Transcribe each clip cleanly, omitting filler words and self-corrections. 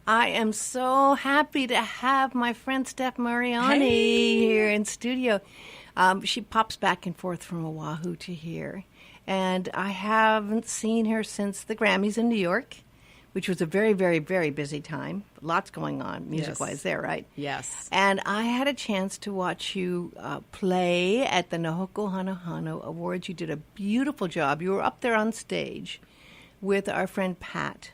I am so happy to have my friend Stef Mariani here in studio. She pops back and forth from Oahu to here. And I haven't seen her since the Grammys in New York, which was a very, very, very busy time. Lots going on music-wise there, right? Yes. And I had a chance to watch you play at the Nahoku Hanahano Awards. You did a beautiful job. You were up there on stage with our friend Pat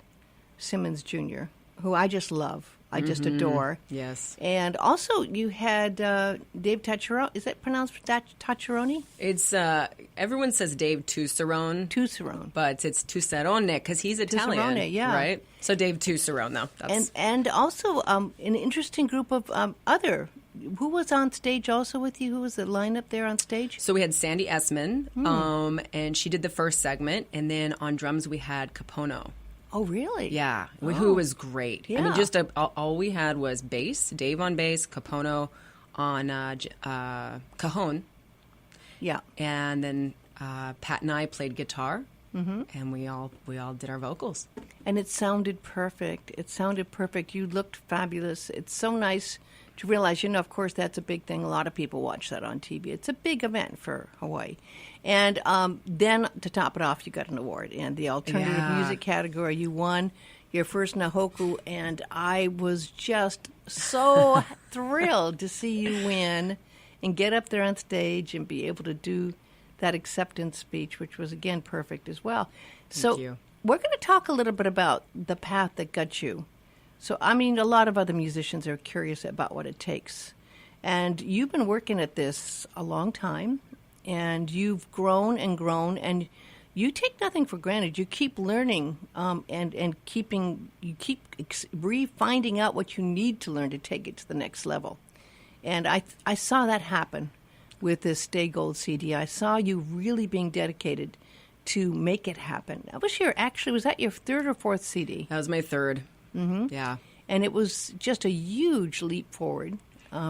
Simmons Jr., who I just love. I just adore. Yes. And also you had Dave Taccheroni. Is it pronounced Taccheroni? It's, everyone says Dave Tusserone. but it's Tusserone because he's Italian. Tusserone, yeah. Right? So Dave Tusserone, though. That's... And also an interesting group of other. Who was on stage also with you? Who was the lineup there on stage? So we had Sandy Essman, and she did the first segment. And then on drums we had Capono. Oh, really? Yeah, who was great. Yeah. I mean, just all we had was bass, Dave on bass, Capono on cajon. Yeah. And then Pat and I played guitar, and we all did our vocals. And it sounded perfect. It sounded perfect. You looked fabulous. It's so nice to realize, of course, that's a big thing. A lot of people watch that on TV. It's a big event for Hawaii. And then to top it off, you got an award in the alternative music category. You won your first Nahoku, and I was just so thrilled to see you win and get up there on stage and be able to do that acceptance speech, which was, again, perfect as well. Thank you. We're going to talk a little bit about the path that got you. So, I mean, a lot of other musicians are curious about what it takes. And you've been working at this a long time, and you've grown, and you take nothing for granted. You keep learning and finding out what you need to learn to take it to the next level. And I saw that happen with this Stay Gold CD. I saw you really being dedicated to make it happen. Was that your third or fourth CD? That was my third. Mm-hmm. Yeah. And it was just a huge leap forward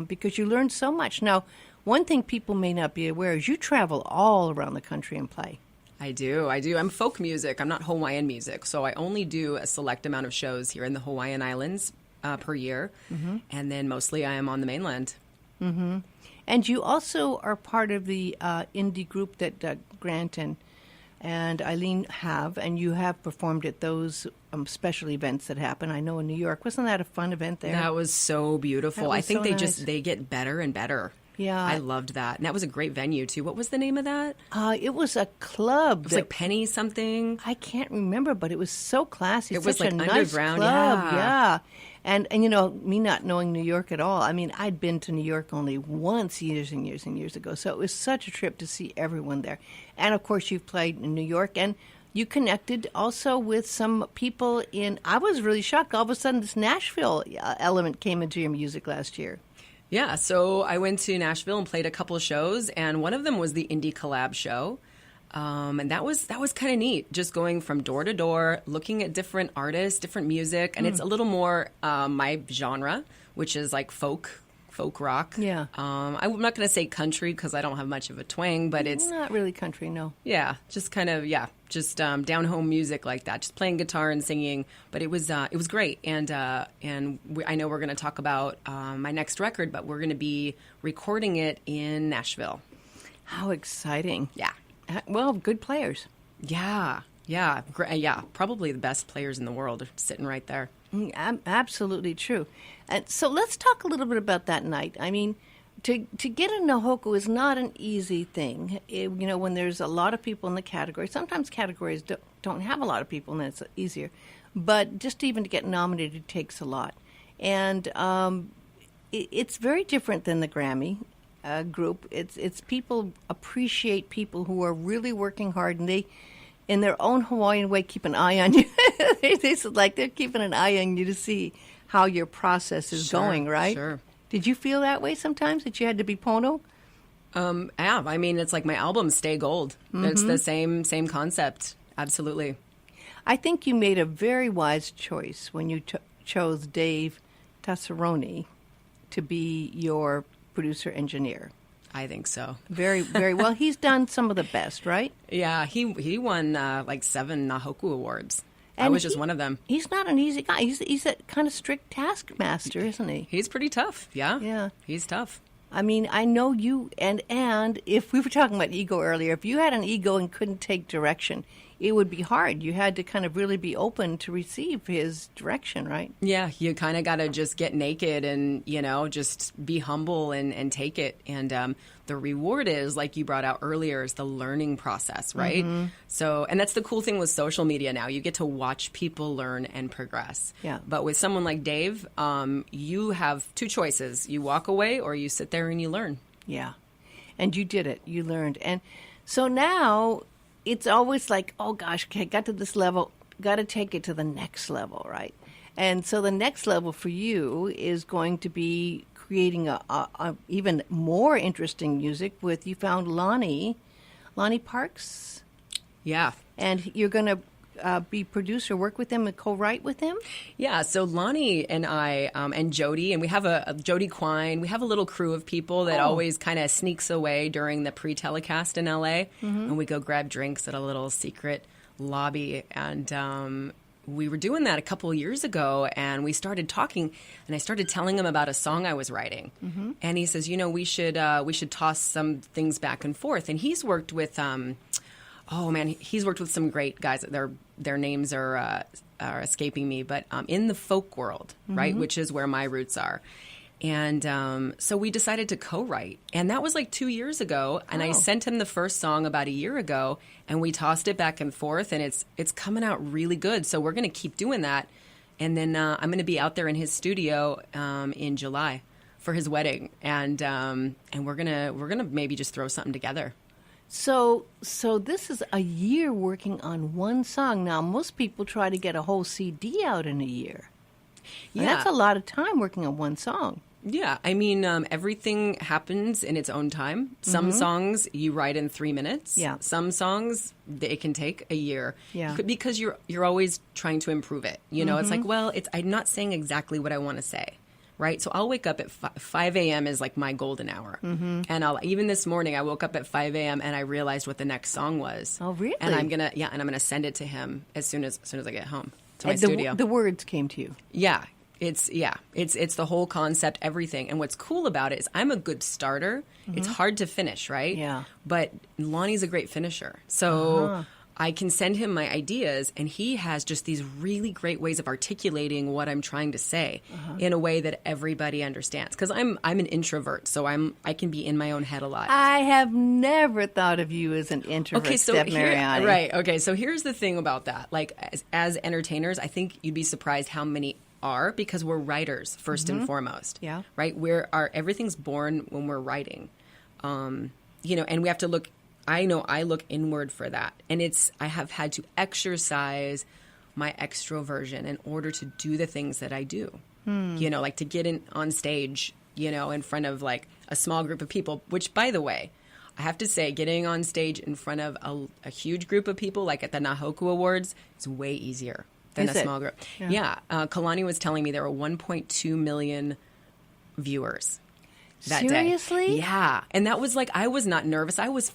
because you learned so much. Now, one thing people may not be aware is you travel all around the country and play. I do. I'm folk music. I'm not Hawaiian music. So I only do a select amount of shows here in the Hawaiian Islands per year. Mm-hmm. And then mostly I am on the mainland. Mm-hmm. And you also are part of the indie group that Grant and Eileen have, and you have performed at those special events that happen. I know in New York. Wasn't that a fun event there? That was so beautiful. I think they get better and better. Yeah. I loved that. And that was a great venue, too. What was the name of that? It was a club. It was like Penny something. I can't remember, but it was so classy. It was such like a nice underground, club. yeah. And me not knowing New York at all, I mean, I'd been to New York only once years and years and years ago, so it was such a trip to see everyone there. And, of course, you've played in New York, and you connected also with some people I was really shocked. All of a sudden, this Nashville element came into your music last year. Yeah, so I went to Nashville and played a couple of shows, and one of them was the Indie Collab show. And that was kind of neat, just going from door to door, looking at different artists, different music, and it's a little more my genre, which is like folk rock. Yeah. I'm not going to say country because I don't have much of a twang, but it's not really country, no. Yeah, just kind of down home music like that, just playing guitar and singing. But it was great, and I know we're going to talk about my next record, but we're going to be recording it in Nashville. How exciting! Yeah. Well, good players. Yeah, probably the best players in the world are sitting right there. Absolutely true. And so let's talk a little bit about that night. I mean, to get a Nahoku is not an easy thing. When there's a lot of people in the category, sometimes categories don't have a lot of people, and then it's easier. But just even to get nominated takes a lot. And it's very different than the Grammy group. It's people appreciate people who are really working hard, and they, in their own Hawaiian way, keep an eye on you. It's like they're keeping an eye on you to see how your process is going, right? Sure. Did you feel that way sometimes, that you had to be Pono? Yeah, I mean, it's like my album, Stay Gold. Mm-hmm. It's the same concept. Absolutely. I think you made a very wise choice when you chose Dave Taccheroni to be your producer-engineer. I think so. Very, very well. He's done some of the best, right? Yeah, he won like 7 Nahoku awards. I was just one of them. He's not an easy guy. He's a kind of strict taskmaster, isn't he? He's pretty tough. Yeah. Yeah. He's tough. I mean, I know you, and if we were talking about ego earlier, if you had an ego and couldn't take direction, it would be hard. You had to kind of really be open to receive his direction, right? Yeah, you kind of got to just get naked and, just be humble and take it. And the reward is, like you brought out earlier, is the learning process, right? Mm-hmm. So, and that's the cool thing with social media now. You get to watch people learn and progress. Yeah. But with someone like Dave, you have two choices. You walk away or you sit there and you learn. Yeah. And you did it. You learned. And so now it's always like, oh, gosh, okay, got to this level, got to take it to the next level, right? And so the next level for you is going to be creating a even more interesting music with, you found Lonnie Parks? Yeah. And you're going to be producer, work with him and co-write with him? Yeah, so Lonnie and I and Jody, and we have a Jody Quine, we have a little crew of people that always kind of sneaks away during the pre-telecast in LA, and we go grab drinks at a little secret lobby. And we were doing that a couple of years ago, and we started talking, and I started telling him about a song I was writing. And he says, we should toss some things back and forth. And he's worked with he's worked with some great guys. Their names are escaping me, but in the folk world, right, which is where my roots are. And so we decided to co-write, and that was like 2 years ago. And I sent him the first song about a year ago, and we tossed it back and forth, and it's coming out really good. So we're going to keep doing that, and then I'm going to be out there in his studio in July for his wedding, and we're gonna maybe just throw something together. So this is a year working on one song. Now, most people try to get a whole CD out in a year. Yeah. And that's a lot of time working on one song. Yeah. I mean, everything happens in its own time. Some songs you write in 3 minutes. Yeah. Some songs, it can take a year. Yeah. Because you're always trying to improve it. It's like, I'm not saying exactly what I want to say. Right. So I'll wake up at 5 a.m. is like my golden hour. And even this morning, I woke up at 5 a.m. and I realized what the next song was. Oh, really? And I'm gonna send it to him as soon as I get home to my studio. The words came to you. Yeah. It's the whole concept, everything. And what's cool about it is I'm a good starter. It's hard to finish, right? Yeah. But Lonnie's a great finisher. So I can send him my ideas, and he has just these really great ways of articulating what I'm trying to say in a way that everybody understands. Because I'm an introvert, so I can be in my own head a lot. I have never thought of you as an introvert, Stef Mariani. Right. Okay. So here's the thing about that. Like, as entertainers, I think you'd be surprised how many are, because we're writers first and foremost. Yeah. Right. Everything's born when we're writing. And we have to look. I know I look inward for that. And I have had to exercise my extroversion in order to do the things that I do. Like to get on stage, in front of like a small group of people, which, by the way, I have to say, getting on stage in front of a huge group of people, like at the Nahoku Awards, is way easier than a small group. Yeah. Kalani was telling me there were 1.2 million viewers that Seriously? day. Yeah. And that was like, I was not nervous. I was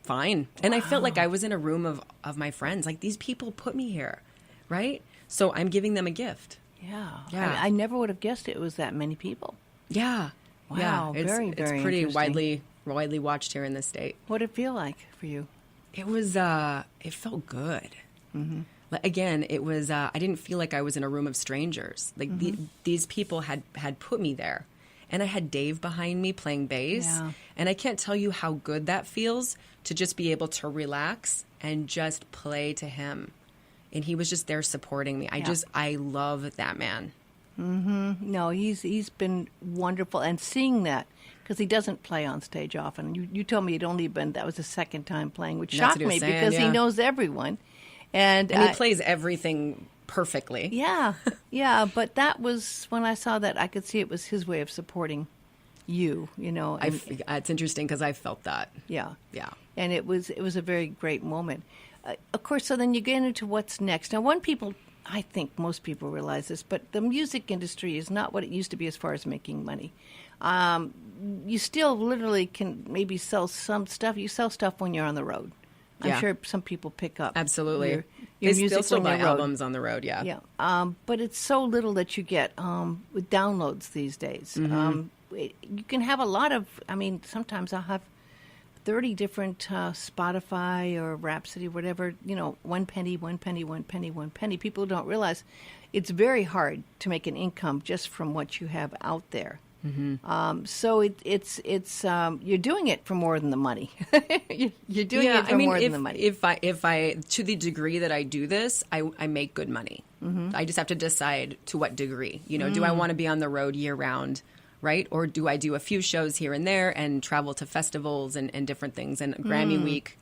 fine. And I felt like I was in a room of my friends. Like, these people put me here, right? So I'm giving them a gift. Yeah. Yeah. I never would have guessed it was that many people. Yeah. Wow. Yeah. Very, it's very pretty interesting. widely watched here in this state. What did it feel like for you? It was, it felt good. Again, it was, I didn't feel like I was in a room of strangers. Like these people had put me there. And I had Dave behind me playing bass. Yeah. And I can't tell you how good that feels to just be able to relax and just play to him. And he was just there supporting me. I love that man. No, he's been wonderful. And seeing that, because he doesn't play on stage often. You told me that was the second time playing, which shocked me because he knows everyone. And he plays everything perfectly. Yeah. But that was, when I saw that, I could see it was his way of supporting you, It's interesting because I felt that. Yeah. Yeah. And it was a very great moment. Of course, so then you get into what's next. Now, I think most people realize this, but the music industry is not what it used to be as far as making money. You still literally can maybe sell some stuff. You sell stuff when you're on the road. I'm sure some people pick up Absolutely. your They music still when buy you're road. albums on the road, yeah. Yeah, but it's so little that you get with downloads these days. You can have a lot of. I mean, sometimes I'll have 30 different Spotify or Rhapsody, whatever. You know, 1 penny, 1 penny, 1 penny, 1 penny. People don't realize it's very hard to make an income just from what you have out there. So it's you're doing it for more than the money. You're doing it for more than the money. If I to the degree that I do this, I make good money. I just have to decide to what degree. You know, do I want to be on the road year round, right? Or do I do a few shows here and there and travel to festivals and different things and Grammy Week,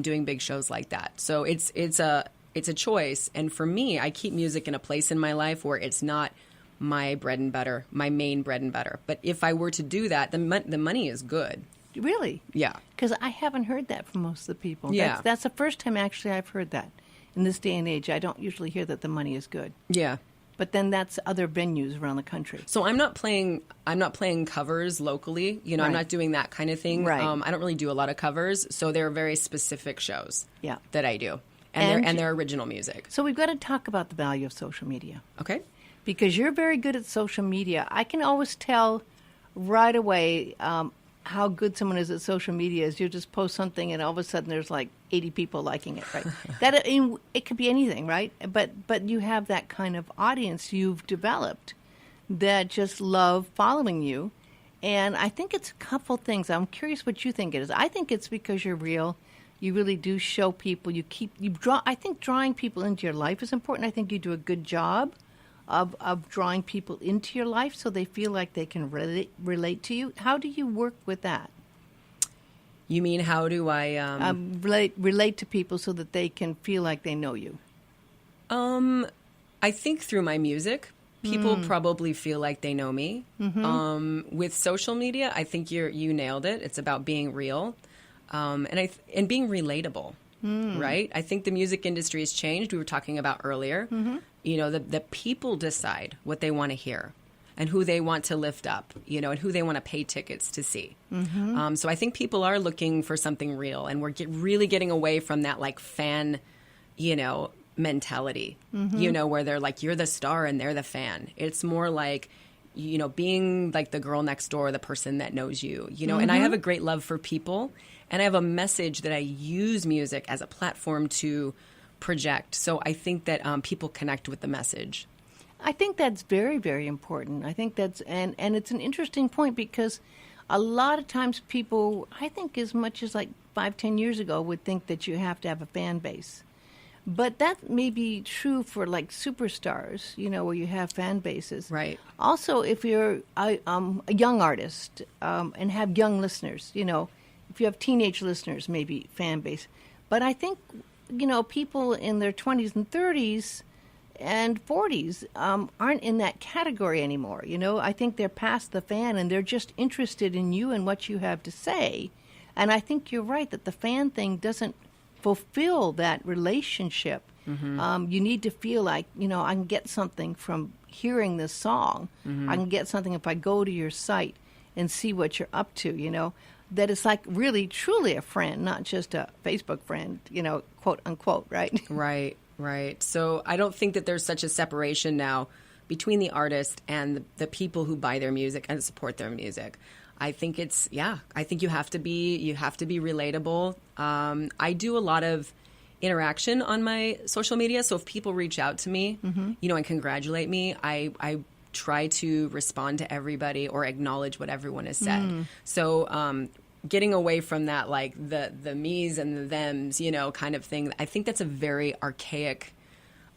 doing big shows like that. So it's a choice. And for me, I keep music in a place in my life where it's not my bread and butter, my main bread and butter. But if I were to do that, the money is good. Really? Yeah. Because I haven't heard that from most of the people. Yeah. That's the first time actually I've heard that. In this day and age, I don't usually hear that the money is good. Yeah. But then that's other venues around the country. So I'm not playing covers locally. You know, I'm Right. not doing that kind of thing. Right. I don't really do a lot of covers. So they're very specific shows Yeah. that I do. And And they're original music. So we've got to talk about the value of social media. Okay. Because you're very good at social media. I can always tell right away how good someone is at social media is you just post something and all of a sudden there's like 80 people liking it, right? It could be anything, right? But you have that kind of audience you've developed that just love following you. And I think it's a couple things. I'm curious what you think it is. I think it's because you're real. You really do show people. I think drawing people into your life is important. I think you do a good job of drawing people into your life so they feel like they can relate to you. How do you work with that? You mean how do I relate to people so that they can feel like they know you? I think through my music, people probably feel like they know me. With social media, I think you nailed it. It's about being real, and being relatable. Right? I think the music industry has changed. We were talking about earlier. You know, the people decide what they want to hear and who they want to lift up, you know, and who they want to pay tickets to see. So I think people are looking for something real, and we're really getting away from that like fan, you know, mentality, you know, where they're like, you're the star and they're the fan. It's more like, you know, being like the girl next door, the person that knows you, you know, and I have a great love for people. And I have a message that I use music as a platform to project. So I think that people connect with the message. I think that's very, very important. I think that's, and it's an interesting point because a lot of times people, I think as much as like 5-10 years ago, would think that you have to have a fan base. But that may be true for like superstars, you know, where you have fan bases. Right. Also, if you're a young artist and have young listeners, you know, if you have teenage listeners, maybe fan base. But I think, you know, people in their 20s and 30s and 40s aren't in that category anymore. You know, I think they're past the fan and they're just interested in you and what you have to say. And I think you're right that the fan thing doesn't fulfill that relationship. You need to feel like, you know, I can get something from hearing this song. I can get something if I go to your site and see what you're up to, you know. That it's like really, truly a friend, not just a Facebook friend, you know, quote unquote, right? Right. So I don't think that there's such a separation now between the artist and the people who buy their music and support their music. I think I think you have to be relatable. I do a lot of interaction on my social media. So if people reach out to me, you know, and congratulate me, I try to respond to everybody or acknowledge what everyone has said. So getting away from that, like the me's and the them's, you know, kind of thing, I think that's a very archaic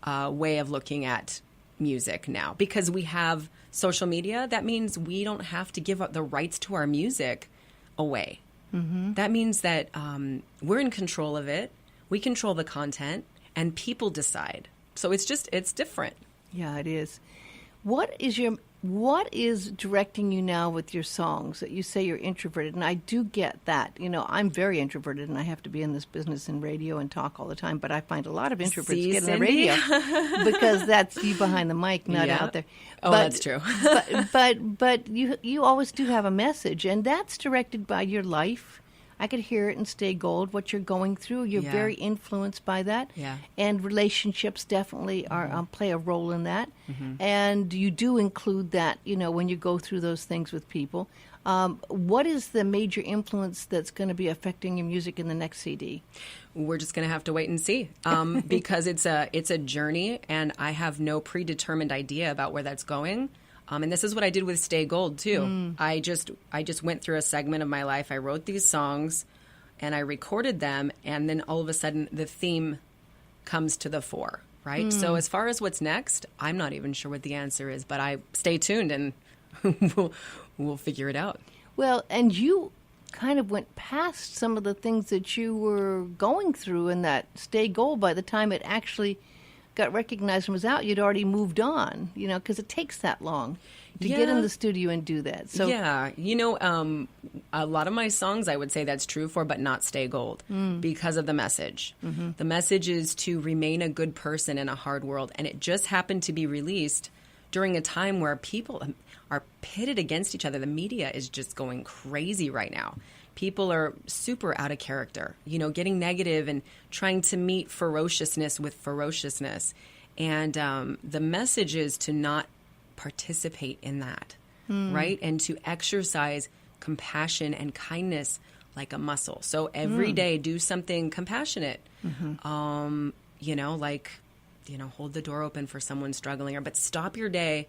way of looking at music now. Because we have social media, that means we don't have to give up the rights to our music away. That means that we're in control of it. We control the content and people decide. So it's different. Yeah, it is. What is directing you now with your songs? That you say you're introverted, and I do get that. You know, I'm very introverted, and I have to be in this business in radio and talk all the time. But I find a lot of introverts get on the radio because that's you behind the mic, not out there. Oh, that's true. but you always do have a message, and that's directed by your life. I could hear it in Stay Gold, what you're going through. You're Yeah. very influenced by that. Yeah. And relationships definitely are play a role in that. And you do include that, when you go through those things with people. What is the major influence that's going to be affecting your music in the next CD? We're just going to have to wait and see, because it's a journey, and I have no predetermined idea about where that's going. And this is what I did with Stay Gold too. I just went through a segment of my life. I wrote these songs, and I recorded them, and then all of a sudden the theme comes to the fore. Right. So as far as what's next, I'm not even sure what the answer is, but I stay tuned and we'll figure it out. Well, and you kind of went past some of the things that you were going through in that Stay Gold. By the time it actually got recognized and was out, you'd already moved on, because it takes that long to get in the studio and do that. So yeah, a lot of my songs I would say that's true for, but not Stay Gold, because of the message. The message is to remain a good person in a hard world, and it just happened to be released during a time where people are pitted against each other. The media is just going crazy right now. People are super out of character, getting negative and trying to meet ferociousness with ferociousness. And the message is to not participate in that, right? And to exercise compassion and kindness like a muscle. So every day do something compassionate, hold the door open for someone struggling, but stop your day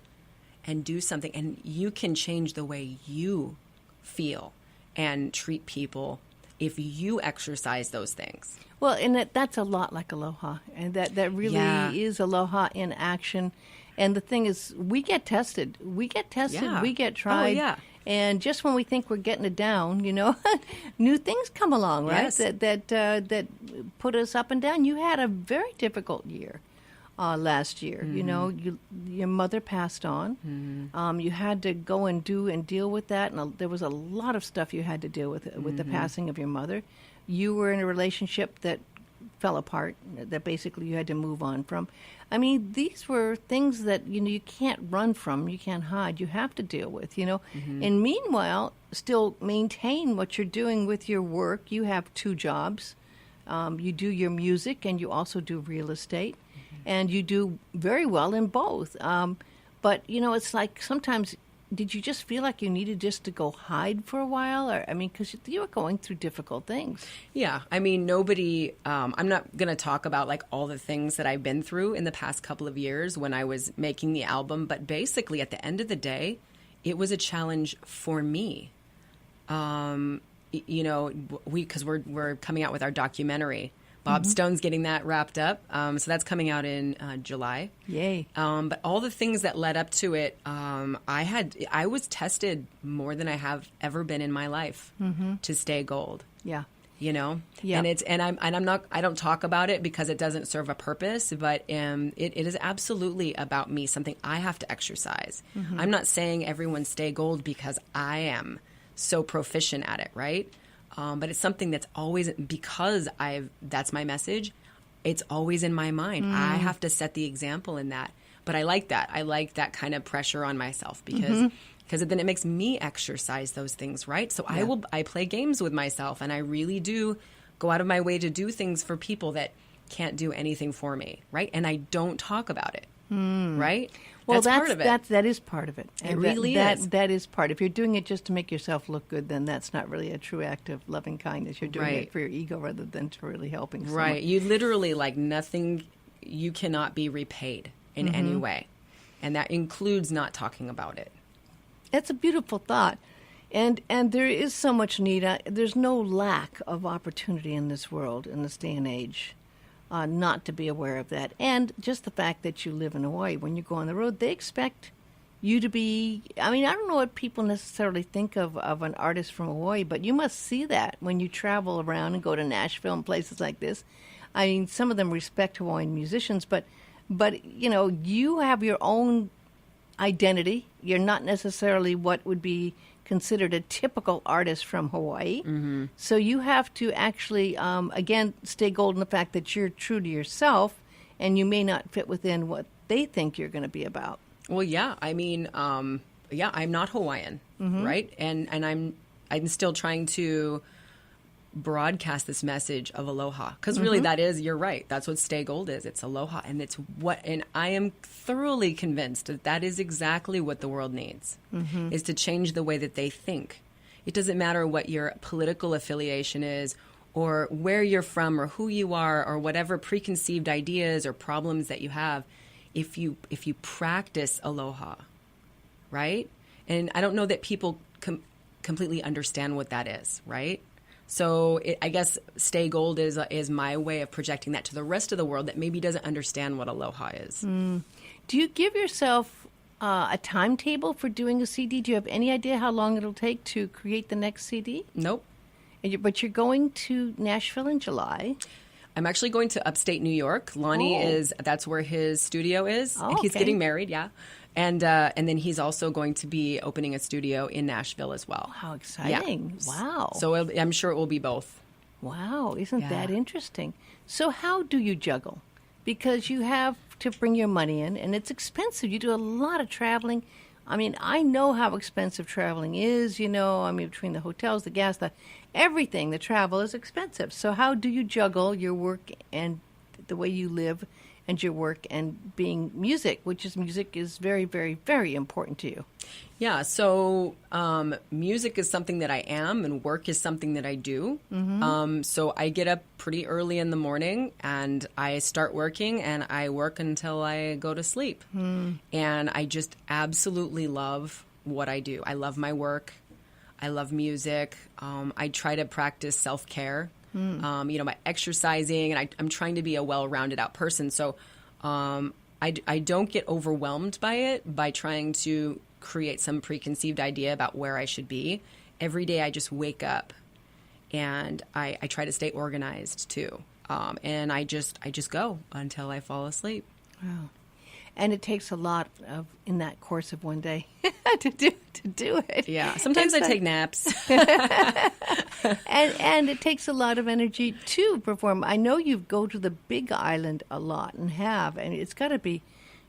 and do something, and you can change the way you feel and treat people if you exercise those things. Well, and that's a lot like Aloha, and that really is Aloha in action. And the thing is, we get tested, we get tried. Oh, yeah. And just when we think we're getting it down, new things come along, right? Yes. That put us up and down. You had a very difficult year last year. Your mother passed on. You had to go and deal with that, and there was a lot of stuff you had to deal with the passing of your mother. You were in a relationship that fell apart, that basically you had to move on from. I mean, these were things that you can't run from, you can't hide, you have to deal with. And meanwhile, still maintain what you're doing with your work. You have 2 jobs. You do your music, and you also do real estate. And you do very well in both. But, it's like sometimes, did you just feel like you needed just to go hide for a while? Or, because you were going through difficult things. Yeah. Nobody, I'm not going to talk about like all the things that I've been through in the past couple of years when I was making the album. But basically, at the end of the day, it was a challenge for me. Because we're coming out with our documentary. Bob Stone's getting that wrapped up. So that's coming out in July. Yay. But all the things that led up to it, I was tested more than I have ever been in my life to Stay Gold. Yeah. Yeah. I don't talk about it because it doesn't serve a purpose, but it is absolutely about me, something I have to exercise. I'm not saying everyone Stay Gold because I am so proficient at it, right? But it's something that's always, because that's my message, it's always in my mind. I have to set the example in that. But I like that. I like that kind of pressure on myself because then it makes me exercise those things, right? So I play games with myself, and I really do go out of my way to do things for people that can't do anything for me, right? And I don't talk about it, right? Well, that's part of it. That is part of it. It really is. That is part. If you're doing it just to make yourself look good, then that's not really a true act of loving kindness. You're doing it for your ego rather than to really helping someone. Right. You literally, nothing, you cannot be repaid in any way. And that includes not talking about it. That's a beautiful thought. And there is so much need. There's no lack of opportunity in this world, in this day and age. Not to be aware of that. And just the fact that you live in Hawaii, when you go on the road, they expect you to be, I don't know what people necessarily think of an artist from Hawaii, but you must see that when you travel around and go to Nashville and places like this. Some of them respect Hawaiian musicians, but you have your own identity. You're not necessarily what would be considered a typical artist from Hawaii. So you have to actually, again, stay gold in the fact that you're true to yourself, and you may not fit within what they think you're going to be about. Well, yeah. I'm not Hawaiian, right? And I'm still trying to broadcast this message of aloha, because really that is, you're right, that's what Stay Gold is. It's aloha, and and I am thoroughly convinced that that is exactly what the world needs, is to change the way that they think. It doesn't matter what your political affiliation is, or where you're from, or who you are, or whatever preconceived ideas or problems that you have. If you practice aloha, right? And I don't know that people completely understand what that is, right? So I guess Stay Gold is my way of projecting that to the rest of the world that maybe doesn't understand what aloha is. Do you give yourself a timetable for doing a CD? Do you have any idea how long it'll take to create the next CD? Nope. But you're going to Nashville in July. I'm actually going to upstate New York. Lonnie that's where his studio is. Oh, He's okay. getting married, yeah. And then he's also going to be opening a studio in Nashville as well. How exciting. Yeah. Wow. So I'm sure it will be both. Wow, isn't Yeah. that interesting? So how do you juggle? Because you have to bring your money in, and it's expensive. You do a lot of traveling. I mean, I know how expensive traveling is, between the hotels, the gas, everything, the travel is expensive. So how do you juggle your work and the way you live and your work and being music is very, very, very important to you? Yeah, so music is something that I am, and work is something that I do. So I get up pretty early in the morning, and I start working, and I work until I go to sleep. And I just absolutely love what I do. I love my work. I love music. I try to practice self-care, by exercising, and I'm trying to be a well-rounded out person. So I don't get overwhelmed by it, by trying to create some preconceived idea about where I should be. Every day I just wake up, and I try to stay organized too. And I just go until I fall asleep. Wow. And it takes a lot in that course of one day to do it. Yeah. Sometimes I take naps. and it takes a lot of energy to perform. I know you go to the Big Island a lot and it's got to be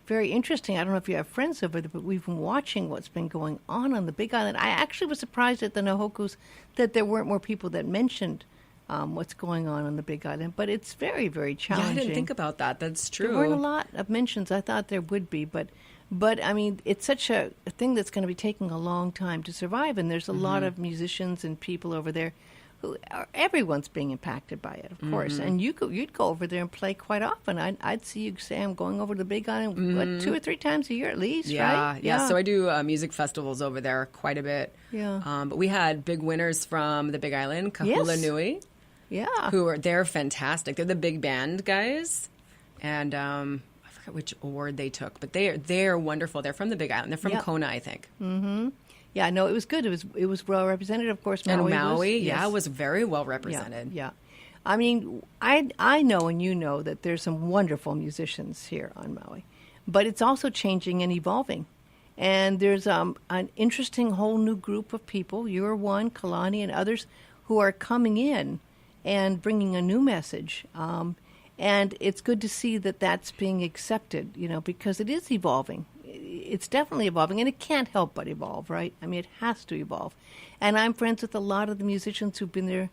very interesting. I don't know if you have friends over there, but we've been watching what's been going on the Big Island. I actually was surprised at the Nahokus that there weren't more people that mentioned what's going on the Big Island, but it's very, very challenging. Yeah, I didn't think about that. That's true. There weren't a lot of mentions. I thought there would be, but I mean, it's such a thing that's going to be taking a long time to survive, and there's a lot of musicians and people over there who everyone's being impacted by it, of course. And you'd go over there and play quite often. I'd see you say, I'm going over to the Big Island, what, 2 or 3 times a year at least, right? Yeah. So I do music festivals over there quite a bit. Yeah. But we had big winners from the Big Island, Kahula Nui. Yeah. They're fantastic. They're the big band guys. And I forget which award they took, but they're wonderful. They're from the Big Island. They're from Kona, I think. Mm-hmm. Yeah, no, it was good. It was well represented, of course. Maui was very well represented. Yeah. I mean, I know and you know that there's some wonderful musicians here on Maui, but it's also changing and evolving. And there's an interesting whole new group of people. You're one, Kalani, and others who are coming in and bringing a new message. And it's good to see that that's being accepted, because it is evolving. It's definitely evolving, and it can't help but evolve, right? I mean, it has to evolve. And I'm friends with a lot of the musicians who've been there,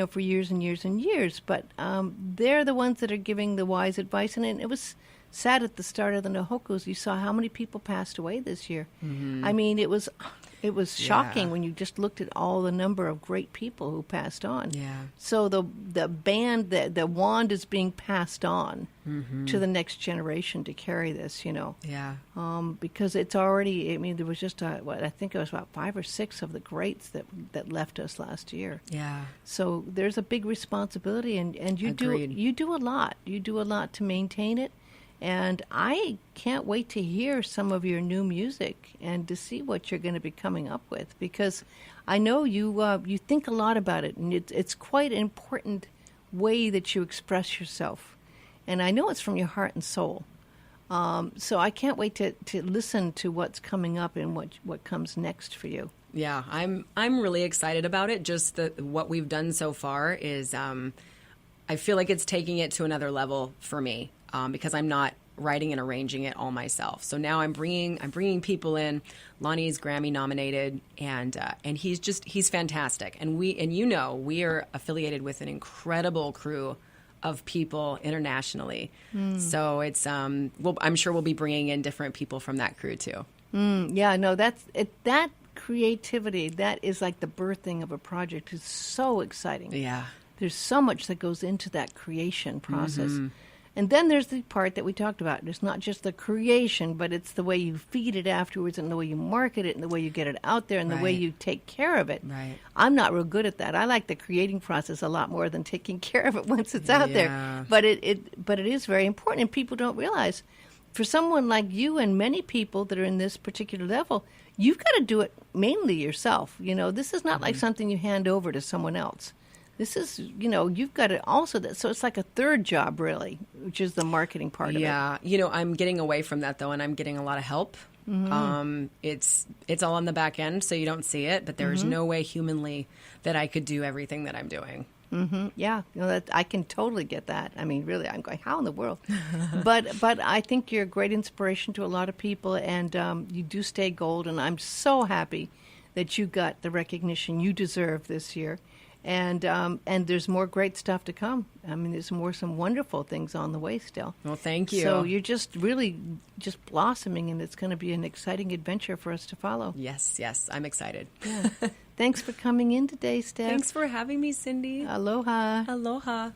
for years and years and years. But they're the ones that are giving the wise advice. And it was sad at the start of the Nahokus. You saw how many people passed away this year. I mean, it was shocking when you just looked at all the number of great people who passed on. Yeah. So the band, the wand is being passed on to the next generation to carry this, Yeah. because it's already, I mean, there was just, I think it was about 5 or 6 of the greats that left us last year. Yeah. So there's a big responsibility, and you Agreed. do a lot. You do a lot to maintain it. And I can't wait to hear some of your new music and to see what you're going to be coming up with, because I know you think a lot about it, and it's quite an important way that you express yourself. And I know it's from your heart and soul. So I can't wait to listen to what's coming up and what comes next for you. Yeah, I'm really excited about it. Just what we've done so far is I feel like it's taking it to another level for me. Because I'm not writing and arranging it all myself. So now I'm bringing people in. Lonnie's Grammy nominated, and he's fantastic. And we are affiliated with an incredible crew of people internationally. So it's I'm sure we'll be bringing in different people from that crew too. Yeah, no, that's it. That creativity, that is like the birthing of a project, is so exciting. Yeah. There's so much that goes into that creation process. And then there's the part that we talked about. It's not just the creation, but it's the way you feed it afterwards, and the way you market it, and the way you get it out there, and the way Right. you take care of it. Right. I'm not real good at that. I like the creating process a lot more than taking care of it once it's out there. Yeah. But it is very important, and people don't realize. For someone like you and many people that are in this particular level, you've got to do it mainly yourself. This is not like something you hand over to someone else. This is, you've got to also, so it's like a third job, really, which is the marketing part of it. Yeah. I'm getting away from that, though, and I'm getting a lot of help. It's all on the back end, so you don't see it, but there's no way humanly that I could do everything that I'm doing. Yeah, I can totally get that. I mean, really, I'm going, how in the world? but I think you're a great inspiration to a lot of people, and you do stay gold, and I'm so happy that you got the recognition you deserve this year. And there's more great stuff to come. I mean, there's some wonderful things on the way still. Well, thank you. So you're just really just blossoming, and it's going to be an exciting adventure for us to follow. Yes, I'm excited. Yeah. Thanks for coming in today, Steph. Thanks for having me, Cindy. Aloha. Aloha.